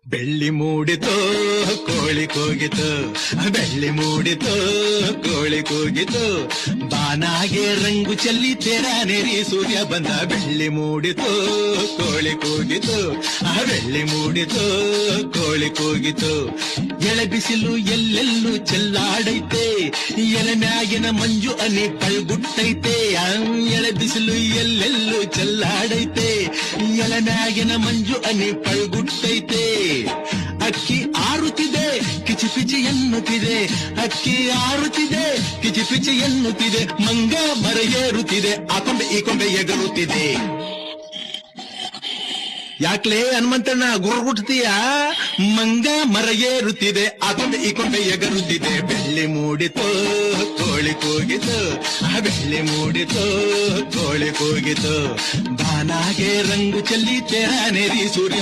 ಬೆಳ್ಳಿ ಮೂಡಿತೋ ಕೋಳಿ ಕೂಗಿತು, ಬೆಳ್ಳಿ ಮೂಡಿತೋ ಕೋಳಿ ಕೂಗಿತು, ಬಾನಾಗೆ ರಂಗು ಚೆಲ್ಲಿ ತೆರಾನೆರಿ ಸೂರ್ಯ ಬಂದ. ಬೆಳ್ಳಿ ಮೂಡಿತೋ ಕೋಳಿ ಕೂಗಿತು, ಬೆಳ್ಳಿ ಮೂಡಿತೋ ಕೋಳಿ ಕೂಗಿತು. ಎಳೆ ಬಿಸಿಲು ಎಲ್ಲೆಲ್ಲೂ ಚೆಲ್ಲಾಡೈತೆ, ಎಲೆ ಮ್ಯಾಗಿನ ಮಂಜು ಅನಿ ಪಳ್ಗುಟ್ಟೈತೆ. ಎಳೆ ಬಿಸಿಲು ಎಲ್ಲೆಲ್ಲೂ ಚೆಲ್ಲಾಡೈತೆ, ಎಲೆ ಮ್ಯಾಗಿನ ಮಂಜು ಅನಿ ಪಳ್ಗುಟ್ಟೈತೆ. ಅಕ್ಕಿ ಆರುತ್ತಿದೆ ಕಿಚಿಪಿಚಿ ಎನ್ನುತ್ತಿದೆ, ಅಕ್ಕಿ ಆರುತ್ತಿದೆ ಕಿಚಿಪಿಚಿ ಎನ್ನುತ್ತಿದೆ, ಮಂಗ ಮರ ಏರುತ್ತಿದೆ, ಆ ಕೊಂಬೆ ಈ ಕೊಂಬೆ ಎಗರುತ್ತಿದೆ. ಯಾಕ್ಲೇ ಹನುಮಂತಣ್ಣ ಗುರುಗುಟ್ತೀಯ? ಮಂಗ ಮರ ಏರುತ್ತಿದೆ, ಆ ಕೊಂಬೆ ಈ ಕೊಂಬೆ ಎಗರುತ್ತಿದೆ. ಬೆಳ್ಳಿ ಮೂಡಿತೋ ಕೋಳಿ ಕೂಗಿತು, ಬೆಳ್ಳಿ ಮೂಡಿತೋ ಕೋಳಿ ಕೂಗಿತು, ಬಾನಾಗೆ ರಂಗು ಚೆಲ್ಲಿ ತೆರಾನೆರಿ ಸೂರ್ಯ